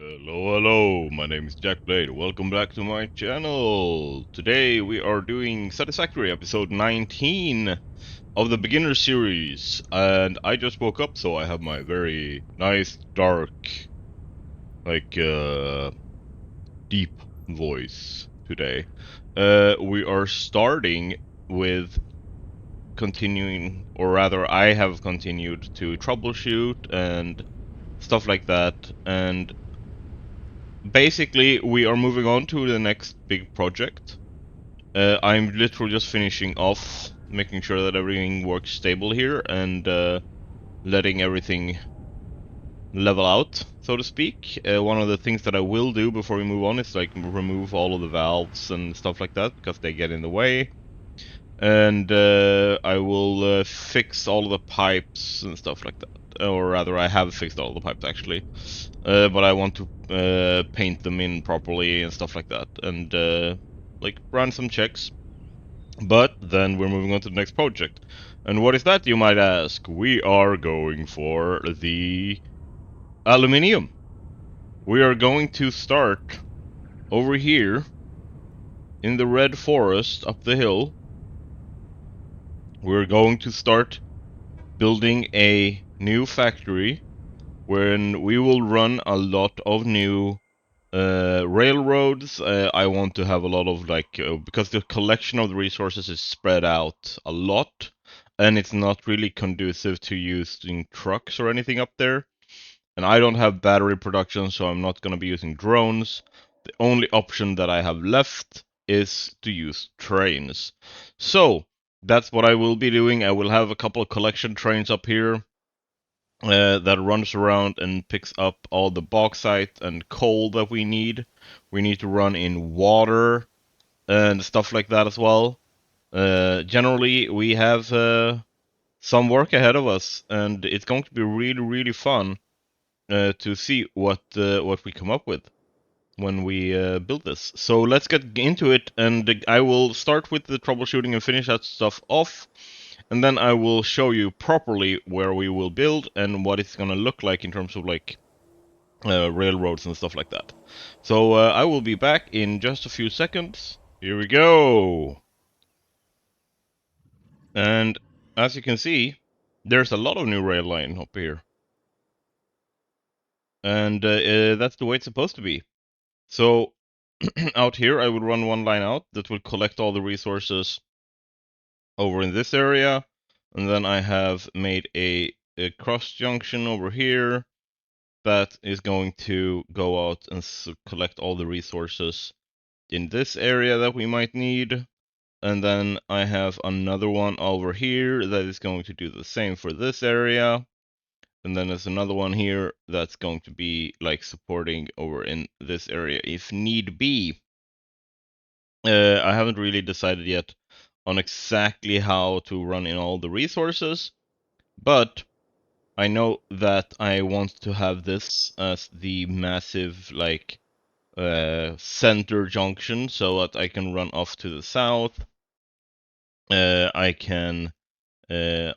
Hello, my name is Jack Blade. Welcome back to my channel. Today we are doing Satisfactory episode 19 of the Beginner Series. And I just woke up, so I have my very nice, dark, like, deep voice today. We are starting with continuing, or rather, I have continued to troubleshoot and stuff like that. And basically, we are moving on to the next big project. I'm literally just finishing off, making sure that everything works stable here, and letting everything level out, so to speak. One of the things that I will do before we move on is like remove all of the valves and stuff like that, because they get in the way. And I will fix all of the pipes and stuff like that. Or rather, I have fixed all the pipes actually. But I want to paint them in properly and stuff like that. And like run some checks. But then we're moving on to the next project. And what is that, you might ask? We are going for the aluminium. We are going to start over here in the red forest up the hill. We're going to start building a new factory wherein we will run a lot of new railroads. I want to have a lot of like because the collection of the resources is spread out a lot, and it's not really conducive to using trucks or anything up there. And I don't have battery production, so I'm not going to be using drones. The only option that I have left is to use trains. So that's what I will be doing. I will have a couple of collection trains up here that runs around and picks up all the bauxite and coal that we need. We need to run in water and stuff like that as well. Generally, we have some work ahead of us, and it's going to be really, really fun to see what we come up with when we build this. So let's get into it, and I will start with the troubleshooting and finish that stuff off. And then I will show you properly where we will build and what it's gonna look like in terms of like railroads and stuff like that. So I will be back in just a few seconds. Here we go. And as you can see, there's a lot of new rail line up here. And that's the way it's supposed to be. So out here I would run one line out that will collect all the resources over in this area. And then I have made a cross junction over here that is going to go out and collect all the resources in this area that we might need. And then I have another one over here that is going to do the same for this area. And then there's another one here that's going to be like supporting over in this area if need be. I haven't really decided yet on exactly how to run in all the resources, but I know that I want to have this as the massive like center junction so that I can run off to the south. I can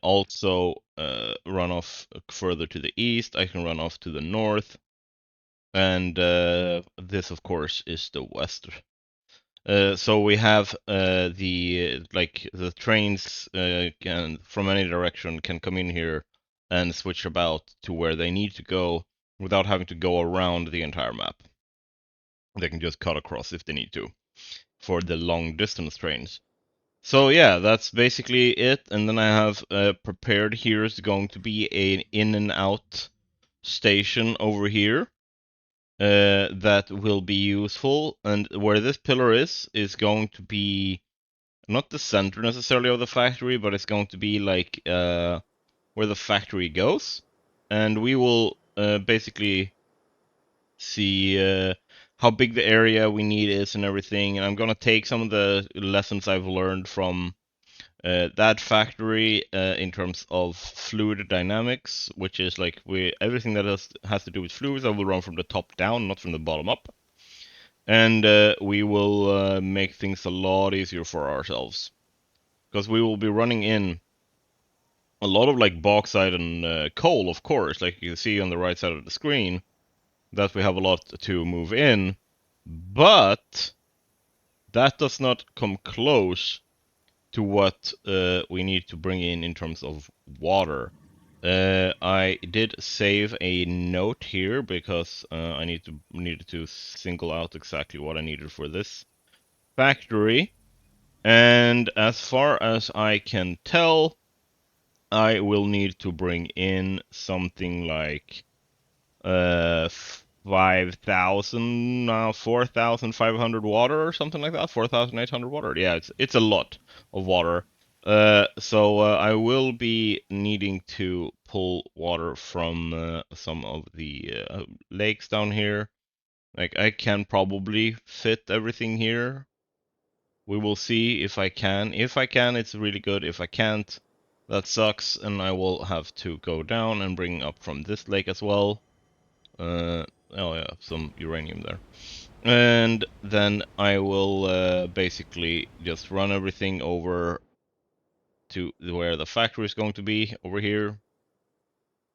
also run off further to the east. I can run off to the north. And this, of course, is the west. So we have the trains can from any direction can come in here and switch about to where they need to go without having to go around the entire map. They can just cut across if they need to for the long distance trains. So yeah, that's basically it. And then I have prepared here is going to be an in and out station over here that will be useful. And where this pillar is going to be not the center necessarily of the factory, but it's going to be like where the factory goes. And we will basically see how big the area we need is and everything. And I'm gonna take some of the lessons I've learned from that factory in terms of fluid dynamics, which is like everything that has to do with fluids, I will run from the top down, not from the bottom up. And we will make things a lot easier for ourselves because we will be running in a lot of like bauxite and coal, of course, like you can see on the right side of the screen. that we have a lot to move in, but that does not come close to what we need to bring in terms of water. I did save a note here because I needed to single out exactly what I needed for this factory. And as far as I can tell, I will need to bring in something like 5,000, 4,500 water or something like that. 4,800 water. Yeah, it's a lot of water. So I will be needing to pull water from some of the lakes down here. Like I can probably fit everything here. We will see if I can. If I can, it's really good. If I can't, that sucks, and I will have to go down and bring up from this lake as well. Oh yeah, some uranium there. And then I will basically just run everything over to where the factory is going to be over here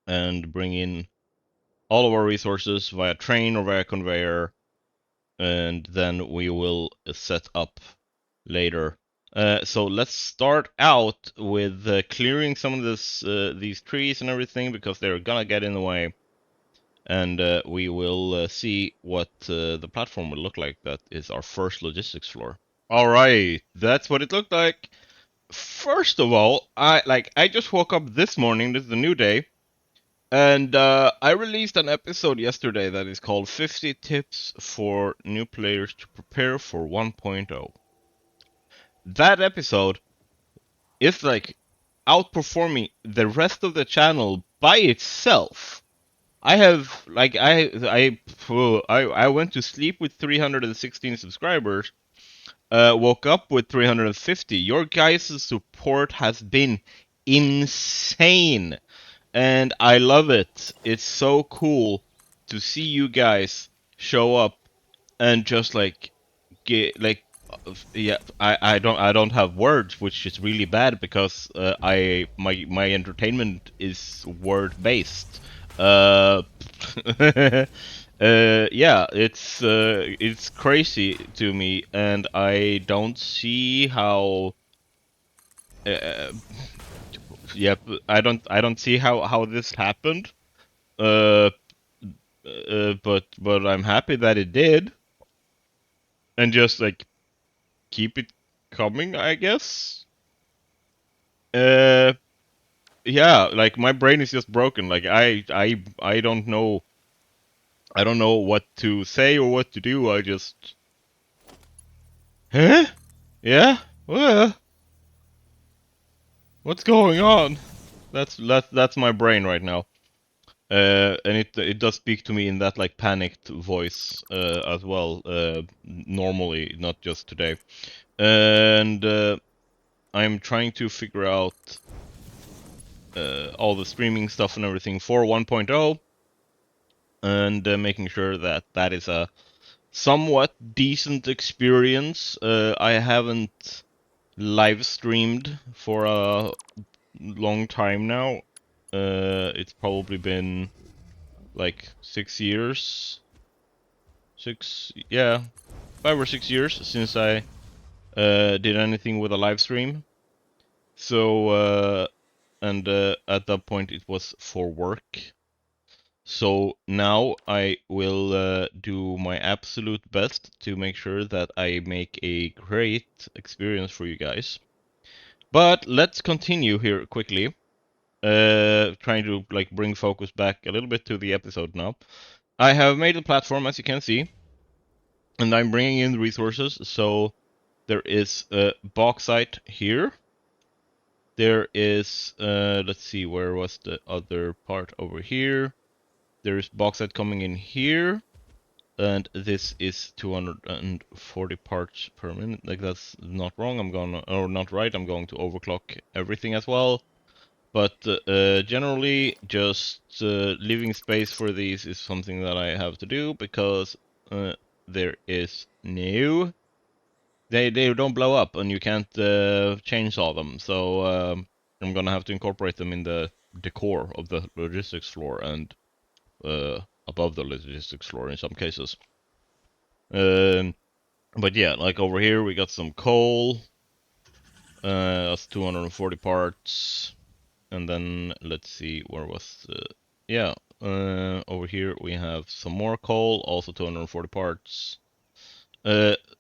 and bring in all of our resources via train or via conveyor, and then we will set up later. So let's start out with clearing some of these trees and everything because they're gonna get in the way. And we will see what the platform will look like. That is our first logistics floor. All right, that's what it looked like. First of all, I just woke up this morning. This is a new day, and I released an episode yesterday that is called 50 Tips for New Players to Prepare for 1.0. That episode is like outperforming the rest of the channel by itself. I have like I went to sleep with 316 subscribers, woke up with 350. Your guys' support has been insane, and I love it. It's so cool to see you guys show up and just like get like yeah, I don't have words, which is really bad because my entertainment is word based. Uh, yeah, it's crazy to me, and I don't see how. Uh, yep, I don't see how this happened. Uh, but I'm happy that it did, and just like keep it coming, I guess. Uh, yeah, like my brain is just broken. Like I I don't know what to say or what to do. I just huh? Yeah? Well, what's going on? That's my brain right now. And it does speak to me in that like panicked voice as well. Normally, not just today. And I'm trying to figure out all the streaming stuff and everything for 1.0, and making sure that that is a somewhat decent experience. I haven't live streamed for a long time now. It's probably been like 6 years. Yeah, 5 or 6 years since I did anything with a live stream. So, and at that point it was for work. So now I will do my absolute best to make sure that I make a great experience for you guys. But let's continue here quickly. Trying to like bring focus back a little bit to the episode now. I have made a platform, as you can see, and I'm bringing in resources. So there is bauxite here. There is, let's see, where was the other part over here? There is bauxite coming in here. And this is 240 parts per minute. Like that's not wrong. I'm gonna, or not right. I'm going to overclock everything as well. But generally, just leaving space for these is something that I have to do because there is no, they don't blow up and you can't chainsaw them. So I'm gonna have to incorporate them in the decor of the logistics floor, and above the logistics floor in some cases. But yeah, like over here we got some coal. That's 240 parts. And then let's see, where was the... Yeah, over here we have some more coal, also 240 parts.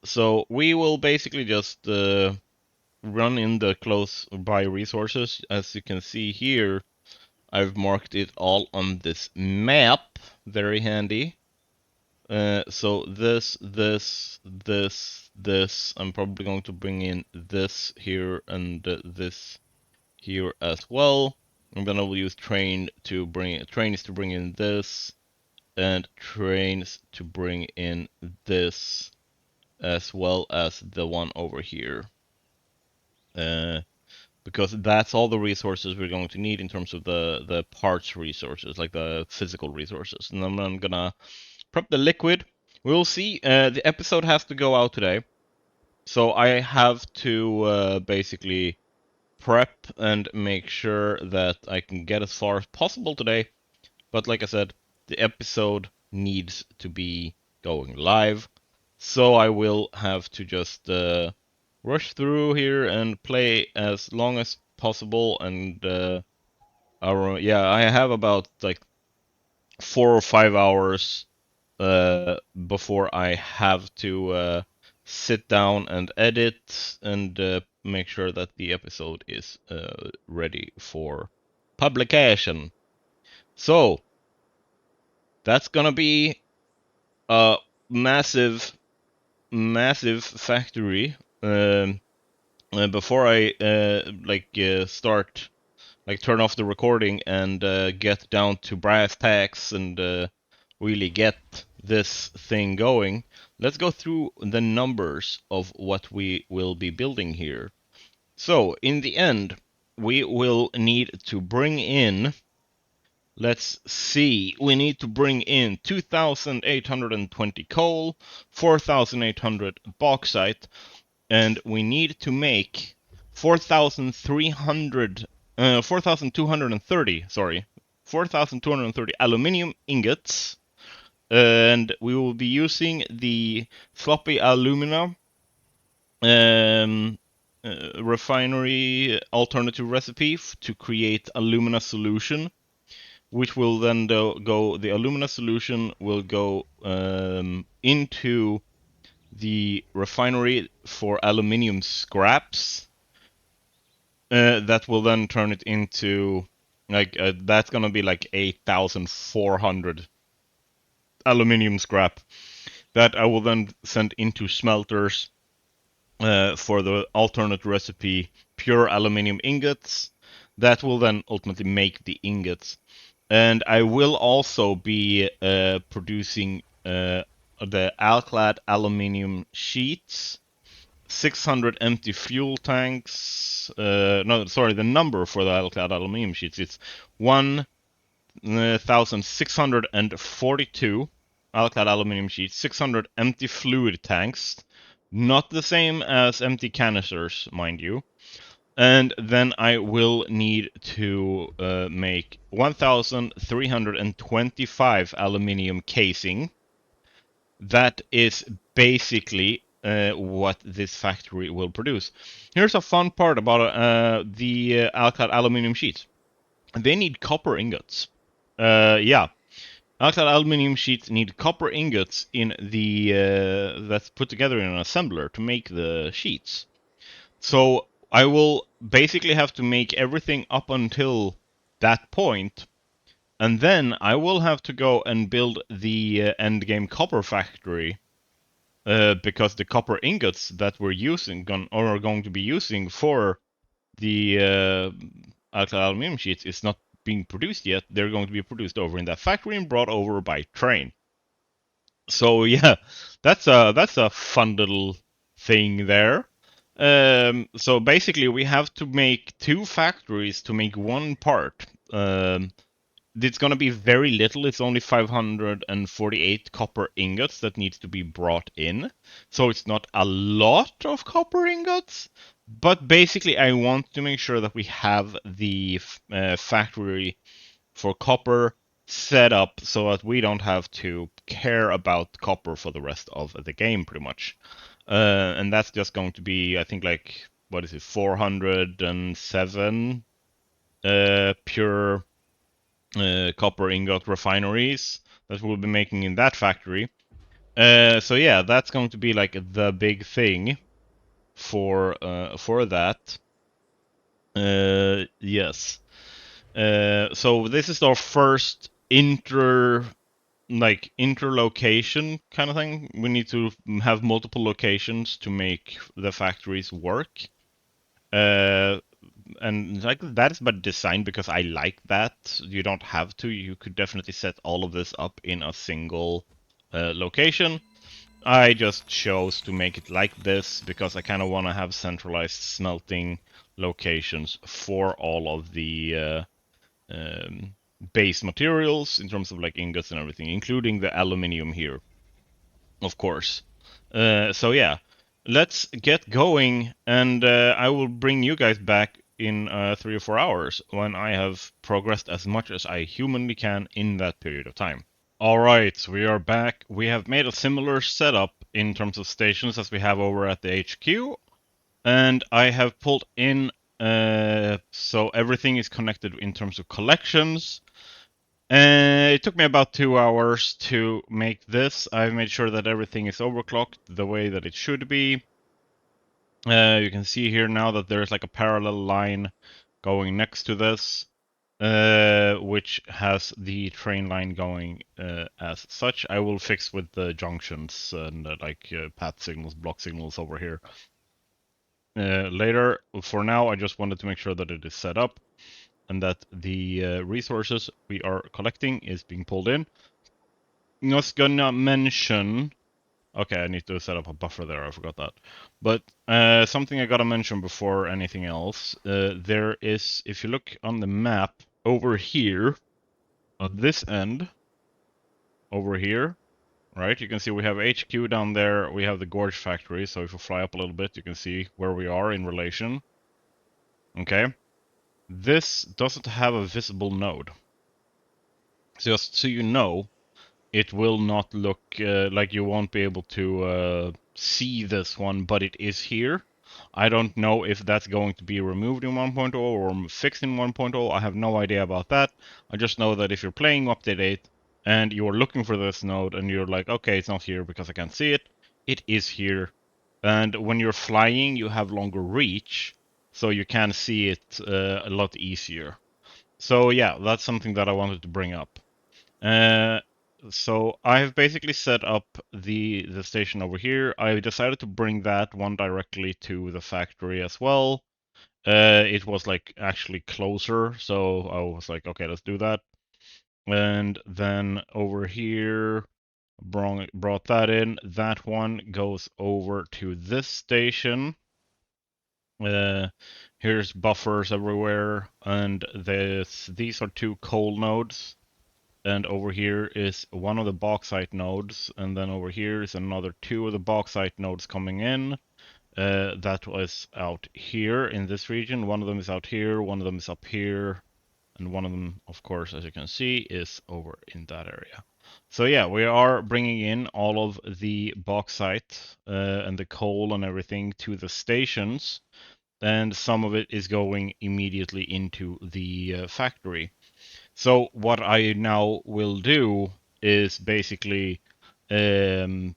So we will basically just run in the close by resources. As you can see here, I've marked it all on this map. Very handy. So this, I'm probably going to bring in this here and this here as well. And then I will use trains to bring in this, and trains to bring in this, as well as the one over here. Because that's all the resources we're going to need in terms of the parts resources, like the physical resources. And then I'm gonna prep the liquid. We'll see. The episode has to go out today, so I have to basically prep and make sure that I can get as far as possible today. But like I said, the episode needs to be going live, so I will have to just rush through here and play as long as possible. And I have about like 4 or 5 hours before I have to sit down and edit and make sure that the episode is ready for publication. So that's gonna be a massive, massive factory. Before I start, like turn off the recording and get down to brass tacks and really get this thing going, let's go through the numbers of what we will be building here. So in the end, we will need to bring in, let's see, we need to bring in 2,820 coal, 4,800 bauxite, and we need to make 4,230 aluminium ingots, and we will be using the floppy alumina refinery alternative recipe to create alumina solution, which will then the alumina solution will go into the refinery for aluminium scraps. That will then turn it into that's gonna be like 8,400 aluminium scrap that I will then send into smelters for the alternate recipe pure aluminium ingots. That will then ultimately make the ingots. And I will also be producing the Alclad aluminium sheets, 600 empty fuel tanks. No, sorry, the number for the Alclad aluminium sheets, it's 1,642 Alclad aluminium sheets, 600 empty fluid tanks, not the same as empty canisters, mind you. And then I will need to make 1,325 aluminium casing. That is basically what this factory will produce. Here's a fun part about the Alclad aluminium sheets. They need copper ingots. Alclad aluminium sheets need copper ingots in the that's put together in an assembler to make the sheets. So I will basically have to make everything up until that point, and then I will have to go and build the endgame copper factory, because the copper ingots that we're using or are going to be using for the alkali aluminum sheets is not being produced yet. They're going to be produced over in that factory and brought over by train. So yeah, that's a fun little thing there. So basically, we have to make two factories to make one part. It's going to be very little. It's only 548 copper ingots that needs to be brought in. So it's not a lot of copper ingots. But basically, I want to make sure that we have the factory for copper set up so that we don't have to care about copper for the rest of the game, pretty much. And that's just going to be, I think, like, what is it, 407 pure copper ingot refineries that we'll be making in that factory. So yeah, that's going to be like the big thing for that. Yes. So this is our first interlocation kind of thing. We need to have multiple locations to make the factories work. And like that is by design because I like that. You don't have to. You could definitely set all of this up in a single location. I just chose to make it like this because I kind of want to have centralized smelting locations for all of the base materials in terms of like ingots and everything, including the aluminium here, of course. So yeah, let's get going, and I will bring you guys back in 3 or 4 hours when I have progressed as much as I humanly can in that period of time. Alright, we are back. We have made a similar setup in terms of stations as we have over at the HQ, and I have pulled in so everything is connected in terms of collections. It took me about 2 hours to make this. I've made sure that everything is overclocked the way that it should be. You can see here now that there's like a parallel line going next to this, which has the train line going as such. I will fix with the junctions and path signals, block signals over here later. For now, I just wanted to make sure that it is set up and that the resources we are collecting is being pulled in. I was gonna mention. Okay, I need to set up a buffer there. I forgot that. But something I gotta mention before anything else. There is, if you look on the map over here, on this end, over here, right? You can see we have HQ down there. We have the Gorge Factory. So if you fly up a little bit, you can see where we are in relation. Okay. This doesn't have a visible node. Just so you know, it will not look like you won't be able to see this one, but it is here. I don't know if that's going to be removed in 1.0 or fixed in 1.0. I have no idea about that. I just know that if you're playing Update 8 and you're looking for this node and you're like, okay, it's not here because I can't see it, it is here. And when you're flying, you have longer reach, so you can see it a lot easier. So yeah, that's something that I wanted to bring up. So I have basically set up the station over here. I decided to bring that one directly to the factory as well. It was like actually closer, so I was like, okay, let's do that. And then over here, brought that in. That one goes over to this station. Here's buffers everywhere, and these are 2 coal nodes. And over here is one of the bauxite nodes, and then over here is another 2 of the bauxite nodes coming in. That was out here in this region. One of them is out here, one of them is up here, and one of them, of course, as you can see, is over in that area. So yeah, we are bringing in all of the bauxite and the coal and everything to the stations, and some of it is going immediately into the factory. So what I now will do is basically um,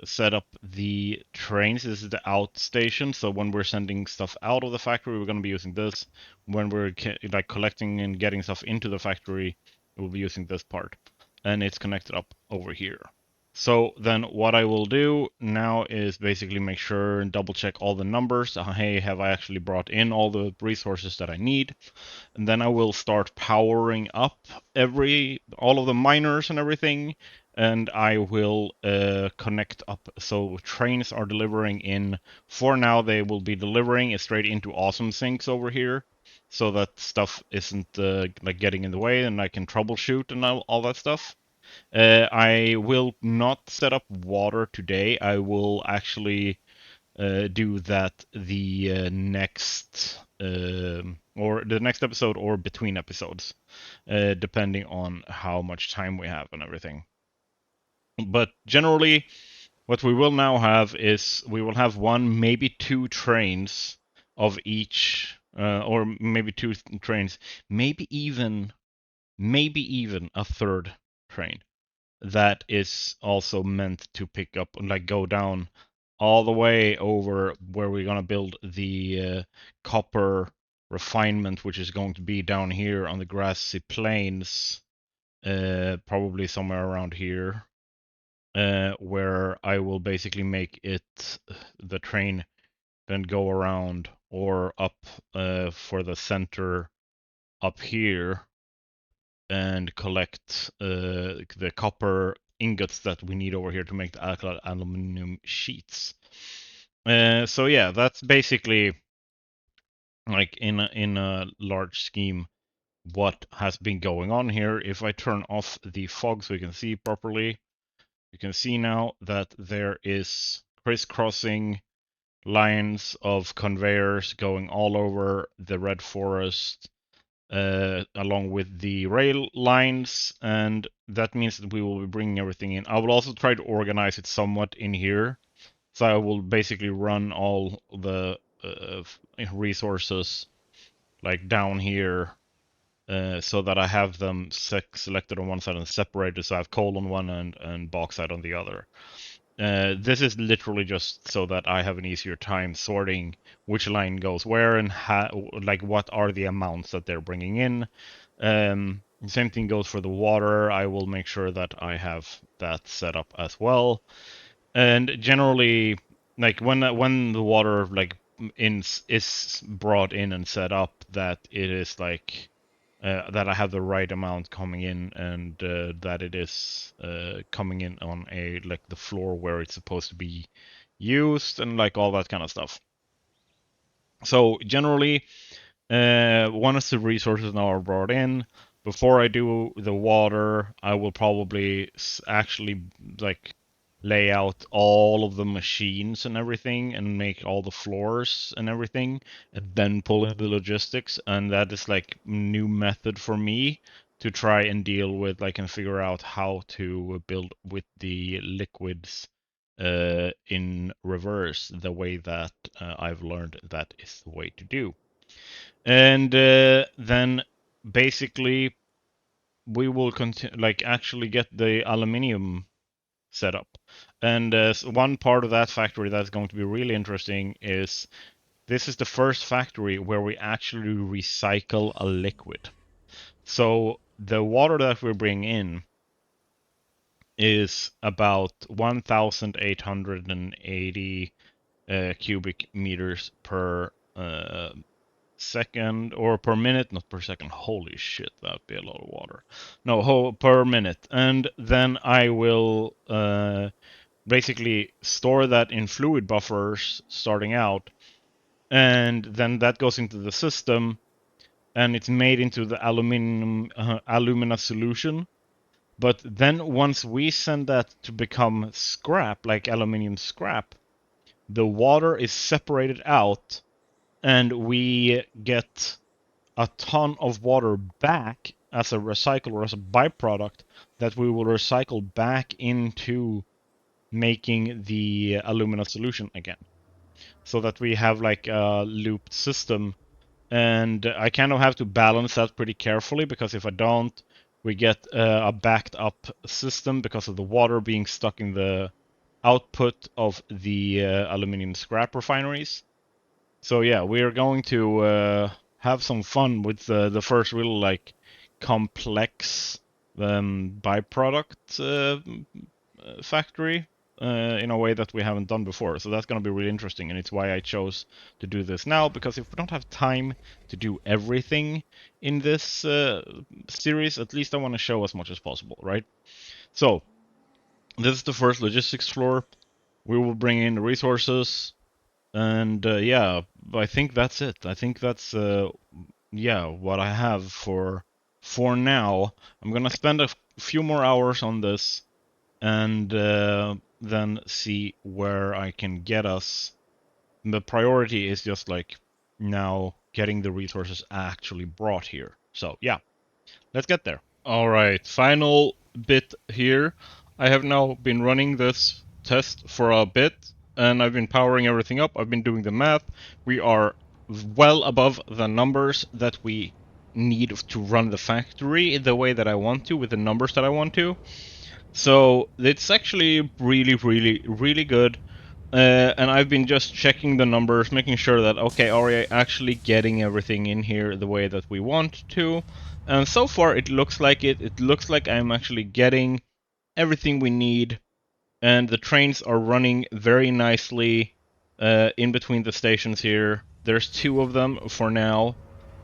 set up the trains. This is the out station. So when we're sending stuff out of the factory, we're going to be using this. When we're like collecting and getting stuff into the factory, we'll be using this part. And it's connected up over here. So then what I will do now is basically make sure and double check all the numbers. Hey, have I actually brought in all the resources that I need? And then I will start powering up all of the miners and everything, and I will connect up. So trains are delivering in. For now, they will be delivering straight into awesome sinks over here, so that stuff isn't like getting in the way, and I can troubleshoot and all that stuff. I will not set up water today. I will actually do that the next or the next episode, or between episodes, depending on how much time we have and everything. But generally, what we will now have is we will have one, maybe two trains of each, or maybe two trains, maybe even a third train that is also meant to pick up, like go down all the way over where we're gonna build the copper refinement, which is going to be down here on the grassy plains, probably somewhere around here, where I will basically make it the train then go around or up for the center up here and collect the copper ingots that we need over here to make the aluminum sheets. So yeah, that's basically, like, in a large scheme, what has been going on here. If I turn off the fog so we can see properly, you can see now that there is crisscrossing lines of conveyors going all over the red forest, along with the rail lines, and that means that we will be bringing everything in. I will also try to organize it somewhat in here, so I will basically run all the resources like down here, so that I have them selected on one side and separated, so I have coal on one end and bauxite on the other. This is literally just so that I have an easier time sorting which line goes where and like what are the amounts that they're bringing in. Same thing goes for the water. I will make sure that I have that set up as well. And generally, like when the water like is brought in and set up, that it is like that I have the right amount coming in, and that it is coming in on a like the floor where it's supposed to be used, and like all that kind of stuff. So generally, once the resources now are brought in, before I do the water, I will probably actually like lay out all of the machines and everything and make all the floors and everything, and then pull in the logistics. And that is like new method for me to try and deal with, like, and figure out how to build with the liquids in reverse, the way that I've learned that is the way to do. And then basically we will continue, like, actually get the aluminium set up. And one part of that factory that's going to be really interesting is this is the first factory where we actually recycle a liquid. So the water that we bring in is about 1,880 cubic meters per second, or per minute, not per second. Holy shit, that'd be a lot of water. No, per minute. And then I will basically store that in fluid buffers starting out, and then that goes into the system, and it's made into the alumina solution. But then once we send that to become scrap, like aluminium scrap, the water is separated out, and we get a ton of water back as a recycle or as a byproduct that we will recycle back into making the alumina solution again, so that we have like a looped system. And I kind of have to balance that pretty carefully, because if I don't, we get a backed up system because of the water being stuck in the output of the aluminium scrap refineries. So yeah, we are going to have some fun with the first real like complex byproduct factory in a way that we haven't done before. So that's going to be really interesting, and it's why I chose to do this now, because if we don't have time to do everything in this series, at least I want to show as much as possible, right? So this is the first logistics floor. We will bring in the resources, and yeah, I think that's it. I think that's yeah, what I have for now. I'm gonna spend a few more hours on this, and then see where I can get us. The priority is just like now getting the resources actually brought here. So yeah, let's get there. All right, final bit here. I have now been running this test for a bit, and I've been powering everything up. I've been doing the math. We are well above the numbers that we need to run the factory the way that I want to, with the numbers that I want to. So it's actually really, really, really good. And I've been just checking the numbers, making sure that, okay, are we actually getting everything in here the way that we want to? And so far, it looks like it. It looks like I'm actually getting everything we need, and the trains are running very nicely in between the stations here. There's 2 of them for now.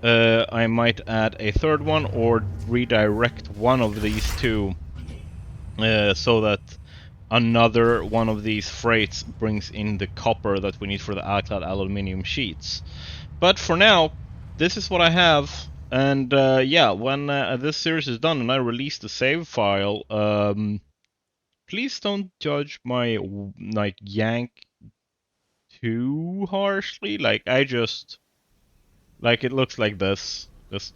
I might add a 3rd one or redirect one of these 2 so that another one of these freights brings in the copper that we need for the alkyd aluminium sheets. But for now, this is what I have. And yeah, when this series is done and I release the save file, please don't judge my like yank too harshly. Like I just like it looks like this. Just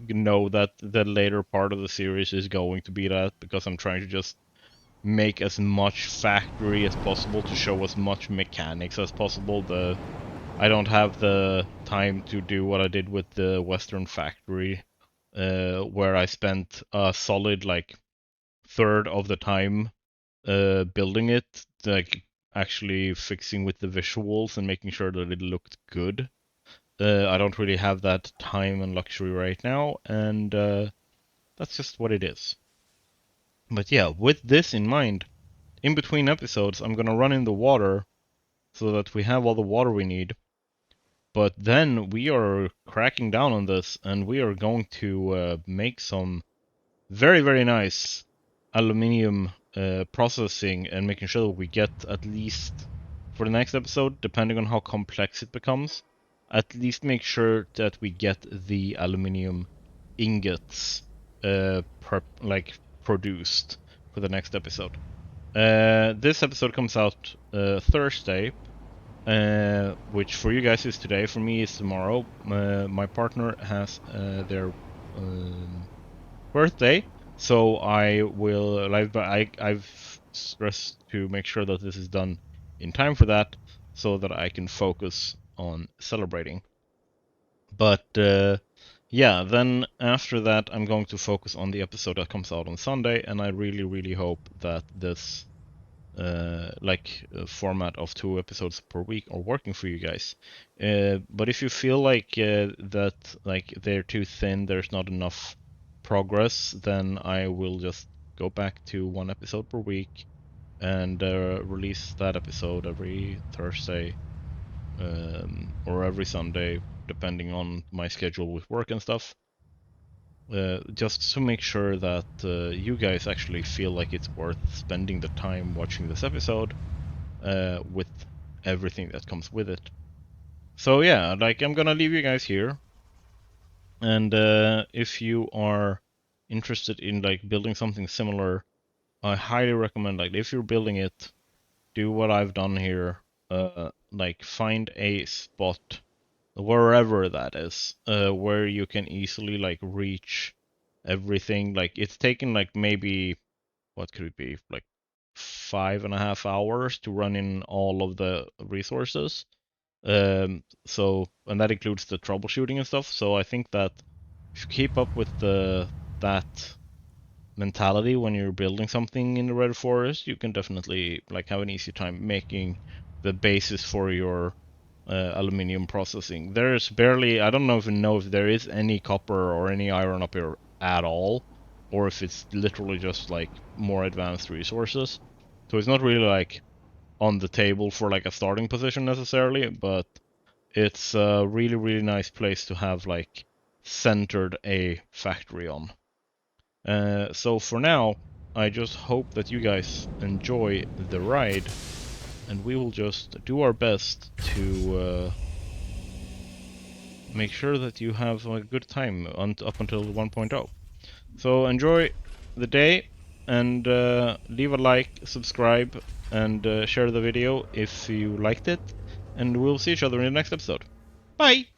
know that the later part of the series is going to be that, because I'm trying to just make as much factory as possible to show as much mechanics as possible. I don't have the time to do what I did with the Western factory, where I spent a solid like third of the time building it, like actually fixing with the visuals and making sure that it looked good. I don't really have that time and luxury right now, and that's just what it is. But yeah, with this in mind, in between episodes, I'm gonna run in the water so that we have all the water we need. But then we are cracking down on this, and we are going to make some very, very nice aluminium processing, and making sure that we get, at least for the next episode, depending on how complex it becomes, at least make sure that we get the aluminium ingots produced for the next episode. This episode comes out Thursday, which for you guys is today. For me, is tomorrow. My partner has their birthday, so I've stressed to make sure that this is done in time for that, so that I can focus on celebrating. But yeah, then after that, I'm going to focus on the episode that comes out on Sunday, and I really, really hope that this format of 2 episodes per week are working for you guys. But if you feel like that like they're too thin, there's not enough progress, then I will just go back to 1 episode per week and release that episode every Thursday or every Sunday, depending on my schedule with work and stuff. Just to make sure that you guys actually feel like it's worth spending the time watching this episode with everything that comes with it. So yeah, like I'm gonna leave you guys here, and if you are interested in like building something similar, I highly recommend, like if you're building it, do what I've done here. Like find a spot wherever that is, where you can easily like reach everything. Like it's taken like maybe, what could it be, like 5.5 hours to run in all of the resources. So, and that includes the troubleshooting and stuff. So I think that if you keep up with that mentality when you're building something in the Red Forest, you can definitely like have an easy time making the basis for your aluminium processing. There's barely, I don't even know if there is any copper or any iron up here at all, or if it's literally just like more advanced resources. So it's not really like on the table for like a starting position necessarily, but it's a really, really nice place to have like centered a factory on. So for now, I just hope that you guys enjoy the ride, and we will just do our best to make sure that you have a good time up until 1.0. So enjoy the day, and leave a like, subscribe, and share the video if you liked it, and we'll see each other in the next episode. Bye!